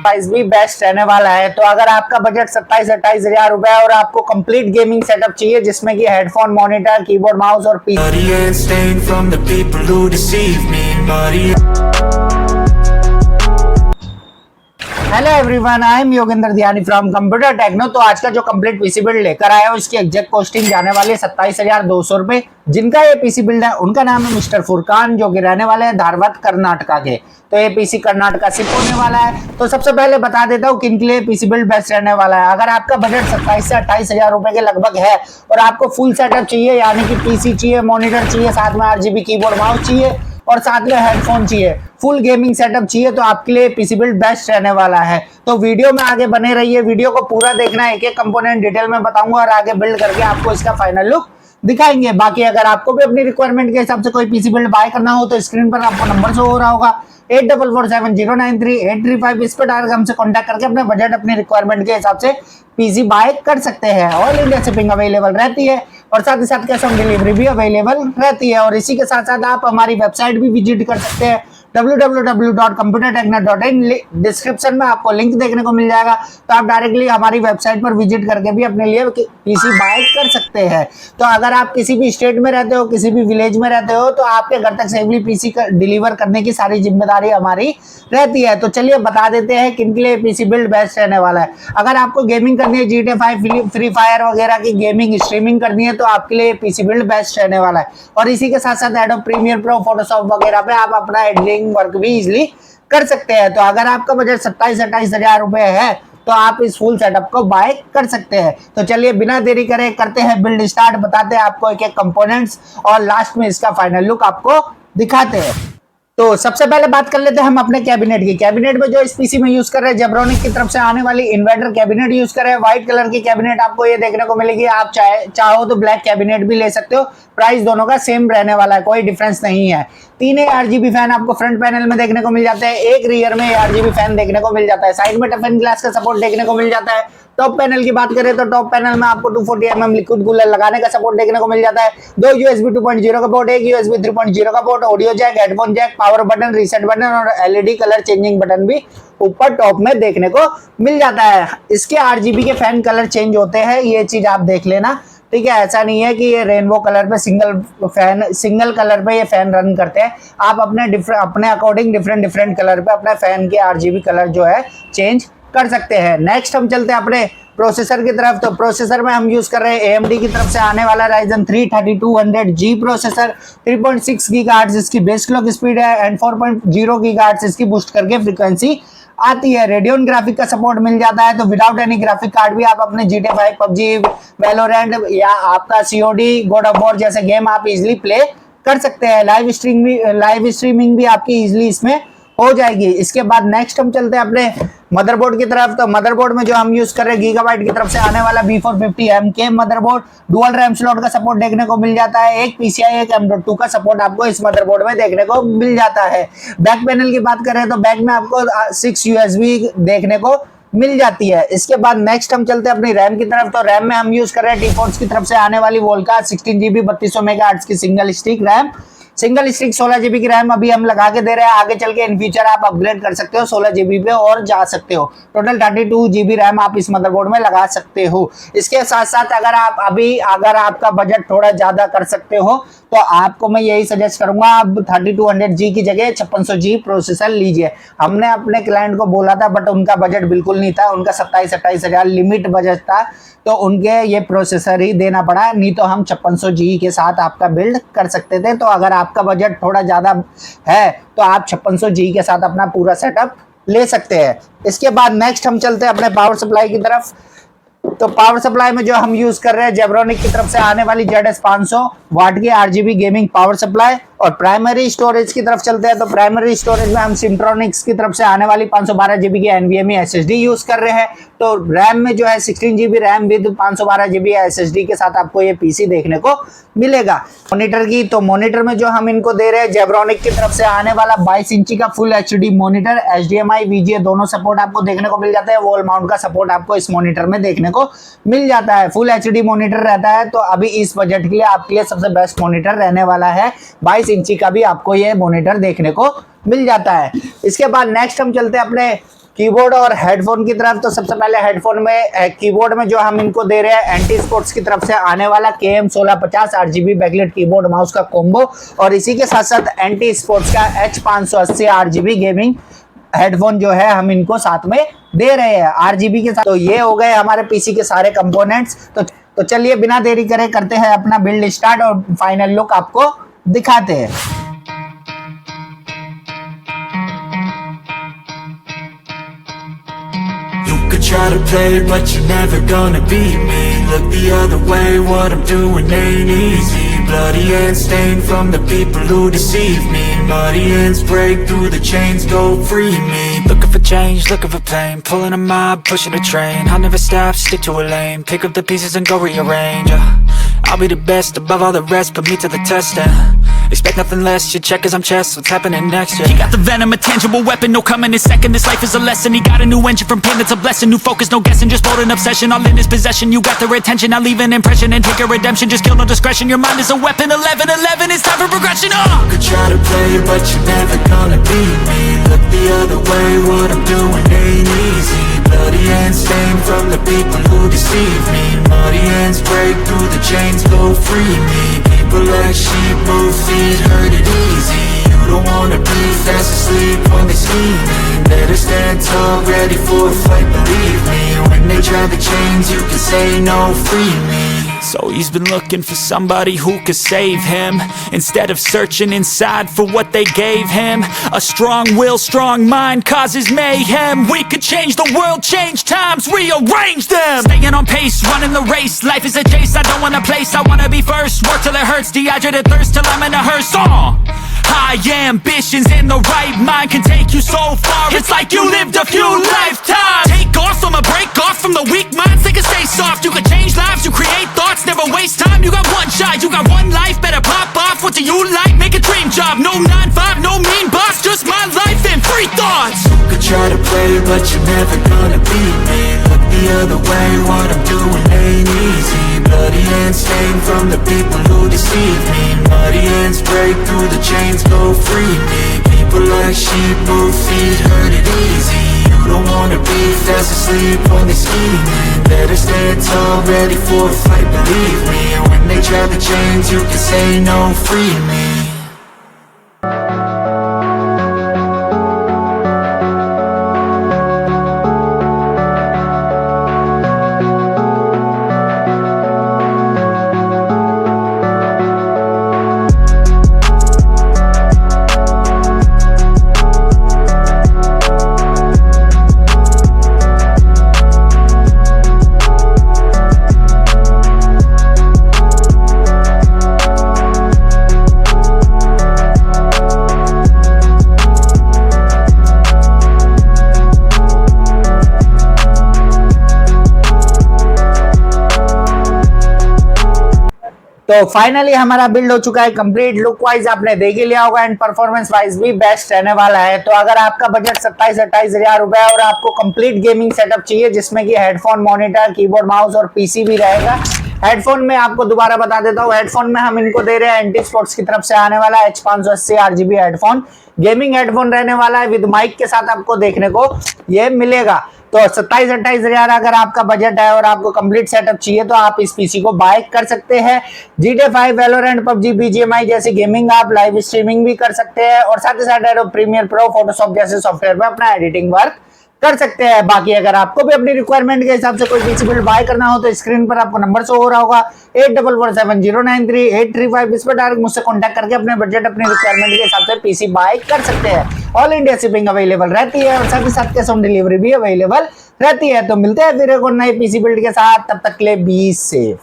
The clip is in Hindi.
प्राइस भी बेस्ट रहने वाला है। तो अगर आपका बजट 27-28 हजार रुपए है और आपको कंप्लीट गेमिंग सेटअप चाहिए जिसमें कि हेडफोन, मॉनिटर, कीबोर्ड, माउस और hello everyone, I am Yogendra Dhyani from computer techno. तो आज का जो कंप्लीट पीसी बिल्ड लेकर आया हूँ इसकी एग्जैक्ट कॉस्टिंग जाने वाली है 27,200 रुपए। जिनका ये पीसी बिल्ड है उनका नाम है मिस्टर फुरकान, जो कि रहने वाले हैं धारवाद कर्नाटका के। तो ये पीसी कर्नाटका शिप होने वाला है। तो सबसे पहले बता देता हूँ किन के लिए पीसी बिल्ड बेस्ट रहने वाला है। अगर आपका बजट 27 से 28 हजार रुपए के लगभग है और आपको फुल सेटअप चाहिए, यानी कि पीसी चाहिए, मॉनिटर चाहिए, साथ में RGB कीबोर्ड माउस चाहिए और साथ में हेडफोन चाहिए, फुल गेमिंग सेटअप चाहिए, तो आपके लिए पीसी बिल्ड बेस्ट रहने वाला है। तो वीडियो में आगे बने रहिए, वीडियो को पूरा देखना, एक एक कंपोनेंट डिटेल में बताऊंगा और आगे बिल्ड करके आपको इसका फाइनल लुक दिखाएंगे। बाकी अगर आपको भी अपनी रिक्वायरमेंट के हिसाब से कोई पीसी बिल्ड बाय करना हो तो स्क्रीन पर आपको नंबर शो हो रहा होगा 8447093835। इस पर डायरेक्ट हमसे कांटेक्ट करके अपने बजट, अपनी रिक्वायरमेंट के हिसाब से पीसी बाय कर सकते हैं। ऑल इंडिया शिपिंग अवेलेबल रहती है और साथ ही साथ कैश ऑन डिलीवरी भी अवेलेबल रहती है। और इसी के साथ साथ आप हमारी वेबसाइट भी विजिट कर सकते हैं www.computertechno.in। डिस्क्रिप्शन में आपको लिंक देखने को मिल जाएगा, तो आप डायरेक्टली हमारी वेबसाइट पर विजिट करके भी अपने लिए पीसी बाय कर सकते हैं। तो अगर आप किसी भी स्टेट में रहते हो, किसी भी विलेज में रहते हो, तो आपके घर तक सेफली पीसी डिलीवर करने की सारी जिम्मेदारी हमारी रहती है। तो चलिए बता देते हैं किन के लिए पीसी बिल्ड बेस्ट रहने वाला है। अगर आपको गेमिंग करनी है, GTA 5, फ्री फायर वगैरह की गेमिंग स्ट्रीमिंग करनी है, तो आपके लिए पीसी बिल्ड बेस्ट रहने वाला है। और इसी के साथ साथ एडोब प्रीमियर प्रो, फोटोशॉप वगैरह पे आप अपना एडिटिंग वर्क भी इजिली कर सकते हैं। तो अगर आपका बजट 27-28 हजार रुपए है तो आप इस फुल सेटअप को बाय कर सकते हैं। तो चलिए बिना देरी करे करते हैं बिल्ड स्टार्ट, बताते हैं आपको एक एक कंपोनेंट्स और लास्ट में इसका फाइनल लुक आपको दिखाते हैं। तो सबसे पहले बात कर लेते हैं हम अपने कैबिनेट की। कैबिनेट में जो इस पीसी में यूज कर रहे हैं जेब्रोनिक की तरफ से आने वाली इन्वर्टर कैबिनेट यूज कर रहे हैं। व्हाइट कलर की कैबिनेट आपको ये देखने को मिलेगी। आप चाहो तो ब्लैक कैबिनेट भी ले सकते हो। प्राइस दोनों का सेम रहने वाला है, कोई डिफरेंस नहीं है। 3 RGB फैन आपको फ्रंट पैनल में देखने को मिल जाते हैं, एक रियर में RGB फैन देखने को मिल जाता है। साइड में टफन ग्लास का सपोर्ट देखने को मिल जाता है। टॉप पैनल की बात करें तो टॉप पैनल में आपको 240 mm लिक्विड कूलर लगाने का सपोर्ट देखने को मिल जाता है। 2 USB 2.0 का पोर्ट, एक USB 3.0 का port, audio jack, headphone jack, power button, reset button और LED कलर चेंजिंग बटन भी ऊपर टॉप में देखने को मिल जाता है। इसके RGB के फैन कलर चेंज होते हैं, ये चीज आप देख लेना, ठीक है। ऐसा नहीं है कि ये रेनबो कलर पे सिंगल कलर पे ये फैन रन करते हैं। आप अपने अकॉर्डिंग डिफरेंट कलर पे अपने फैन के RGB कलर जो है चेंज कर सकते हैं। नेक्स्ट हम चलते हैं अपने प्रोसेसर की तरफ। तो प्रोसेसर में हम यूज कर रहे हैं AMD की तरफ से आने वाला Ryzen 3 3200G प्रोसेसर। 3.6 गीगाहर्ट्ज इसकी बेस क्लॉक स्पीड है एंड 4.0 गीगाहर्ट्ज इसकी बूस्ट करके फ्रीक्वेंसी आती है। रेडियन ग्राफिक का सपोर्ट मिल जाता है। तो विदाउट एनी ग्राफिक कार्ड भी आप अपने GTA 5, PUBG, वैलोरेंट या आपका COD, गॉड ऑफ वॉर जैसे गेम आप इजिली प्ले कर सकते हैं। लाइव स्ट्रीमिंग भी आपकी इजिली इसमें हो जाएगी। इसके बाद नेक्स्ट हम चलते हैं अपने मदरबोर्ड की तरफ। तो मदरबोर्ड में जो हम यूज कर रहे हैं गीगाबाइट की तरफ से आने वाला B450M motherboard. Dual RAM slot का सपोर्ट देखने को मिल जाता है। एक PCI, एक M.2 का सपोर्ट आपको इस मदरबोर्ड में देखने को मिल जाता है। बैक पैनल की बात करें तो बैक में आपको 6 USB देखने को मिल जाती है। इसके बाद नेक्स्ट हम चलते हैं अपनी रैम की तरफ। तो रैम में हम यूज कर रहे हैं टीफोर्स की तरफ से आने वाली वोल्का 16GB 3200 मेगाहर्ट्ज की सिंगल स्टिक 16 GB की रैम अभी हम लगा के दे रहे हैं। आगे चल के इन फ्यूचर आप अपग्रेड कर सकते हो 16 GB पे और जा सकते हो। टोटल 32 GB रैम आप इस मदरबोर्ड में लगा सकते हो। इसके साथ साथ अगर आपका बजट थोड़ा ज्यादा कर सकते हो तो आपको मैं यही सजेस्ट करूंगा, आप 3200G की जगह 5600G प्रोसेसर लीजिए। हमने अपने क्लाइंट को बोला था बट उनका बजट बिल्कुल नहीं था, उनका 27-28 हजार लिमिट बजट था, तो उनके ये प्रोसेसर ही देना पड़ा, नहीं तो हम 5600G के साथ आपका बिल्ड कर सकते थे। तो अगर आपका बजट थोड़ा ज्यादा है तो आप 5600G के साथ अपना पूरा सेटअप ले सकते हैं। इसके बाद नेक्स्ट हम चलते हैं अपने पावर सप्लाई की तरफ। तो पावर सप्लाई में जो हम यूज कर रहे हैं जेब्रोनिक की तरफ से आने वाली ZS 500 वाट की RGB गेमिंग पावर सप्लाई। और प्राइमरी स्टोरेज की तरफ चलते हैं। तो प्राइमरी स्टोरेज में हम सिम्ट्रॉनिक्स की तरफ से आने वाली 512 GB की NVMe SSD यूज कर रहे हैं। तो रैम में जो है 16 GB RAM with 512 GB SSD के साथ आपको ये पीसी देखने को मिलेगा। मॉनिटर की, तो मॉनिटर में जो हम इनको दे रहे हैं जेब्रोनिक की तरफ से आने वाला 22 इंची का full HD monitor, HDMI VGA दोनों सपोर्ट आपको देखने को मिल जाता है। वॉल माउंट का सपोर्ट आपको इस मॉनिटर में देखने को मिल जाता है। फुल HD मॉनिटर रहता है, तो अभी इस बजट के लिए आपके लिए सबसे बेस्ट मॉनिटर रहने वाला है। 22 इंची का भी आपको ये मॉनिटर देखने को मिल जाता है। इसके बाद नेक्स्ट हम चलते हैं अपने कीबोर्ड और हेडफोन की तरफ, तो सबसे पहले हेडफोन में कीबोर्ड में जो हम इनको दे रहे हैं एंटी स्पोर्ट्स की तरफ से आने वाला KM1650 RGB backlight keyboard mouse का कॉम्बो, और इसी के साथ साथ एंटी स्पोर्ट्स का H580 RGB गेमिंग हेडफोन जो है हम इनको साथ में दे रहे हैं RGB के साथ। तो ये हो गए हमारे पीसी के सारे कंपोनेंट्स। तो चलिए बिना देरी करे करते हैं अपना बिल्ड स्टार्ट और फाइनल लुक आपको दिखाते हैं। Try to play but you're never gonna beat me. Look the other way, what I'm doing ain't easy. Bloody hands stained from the people who deceive me. Muddy hands break through the chains, go free me. Looking for change, looking for pain. Pulling a mob, pushing a train. I'll never stop, stick to a lane. Pick up the pieces and go rearrange. I'll be the best above all the rest, put me to the test and expect nothing less, your checkers I'm chess, what's happening next, yeah. He got the venom, a tangible weapon, no coming in second. This life is a lesson, he got a new engine from pain, that's a blessing. New focus, no guessing, just bold and obsession. All in his possession, you got their attention. I'll leave an impression and take a redemption. Just kill, no discretion, your mind is a weapon. 11-11, it's time for progression, You could try to play, but you're never gonna beat me. Look the other way, what I'm doing ain't easy. Bloody hands stained from the people who deceive me. Muddy hands break through the chains, go free me. People like sheep move feet, hurt it easy. You don't wanna be fast asleep when they scheming. Better stand tall, ready for a fight, believe me. When they try the chains, you can say no, free me. So he's been looking for somebody who could save him, instead of searching inside for what they gave him. A strong will, strong mind causes mayhem. We could change the world, change times, rearrange them. Staying on pace, running the race. Life is a chase, I don't want a place. I wanna be first, work till it hurts. Dehydrated thirst till I'm in a hearse. High ambitions and the right mind can take you so far. It's like you lived a few lifetimes. Take off, I'ma break off from the weak minds. They can stay soft, you can change lives, you create thoughts. Never waste time, you got one shot, you got one life. Better pop off, what do you like? Make a dream job, no 9-5, no mean boss. Just my life and free thoughts. You could try to play, but you're never gonna beat me. Look the other way, what I'm doing ain't easy. Bloody hands stained from the people who deceive me. Muddy hands break through the chains, go free me. People like sheep move feet, hurt it easy. You don't wanna be fast asleep when they scheming. Better stand tall, ready for a fight, believe me. When they try the chains, you can say no, free me. तो फाइनली हमारा बिल्ड हो चुका है कंप्लीट। लुक वाइज आपने देख ही लिया होगा एंड परफॉर्मेंस वाइज भी बेस्ट रहने वाला है। तो अगर आपका बजट 27-28 हजार रुपए और आपको कंप्लीट गेमिंग सेटअप चाहिए जिसमें कि हेडफोन, मॉनिटर, कीबोर्ड, माउस और पीसी भी रहेगा। हेडफोन में आपको दोबारा बता देता हूँ, हेडफोन में हम इनको दे रहे हैं एंटी स्पोर्ट्स की तरफ से आने वाला H580 RGB headphone, gaming headphone रहने वाला है, विद माइक के साथ आपको देखने को ये मिलेगा। तो 27-28 हजार अगर आपका बजट है और आपको कंप्लीट सेटअप चाहिए तो आप इस पीसी को बाय कर सकते हैं। GTA 5, वैलोरेंट, PUBG, BGMI जैसी गेमिंग आप लाइव स्ट्रीमिंग भी कर सकते हैं और साथ ही साथ एडोब प्रीमियर प्रो, फोटोशॉप जैसे सॉफ्टवेयर में अपना एडिटिंग वर्क कर सकते हैं। बाकी अगर आपको भी अपनी रिक्वायरमेंट के हिसाब से कोई पीसी बिल्ड बाय करना हो तो स्क्रीन पर आपको नंबर शो हो रहा होगा 8447093835। इस पर डायरेक्ट मुझसे कांटेक्ट करके अपने बजट, अपनी रिक्वायरमेंट के हिसाब से पीसी बाय कर सकते हैं। ऑल इंडिया शिपिंग अवेलेबल रहती है और साथ ही साथ कैश ऑन डिलीवरी भी अवेलेबल रहती है। तो मिलते हैं फिर एक और नए पीसी बिल्ड के साथ, तब तक के लिए बी सेफ।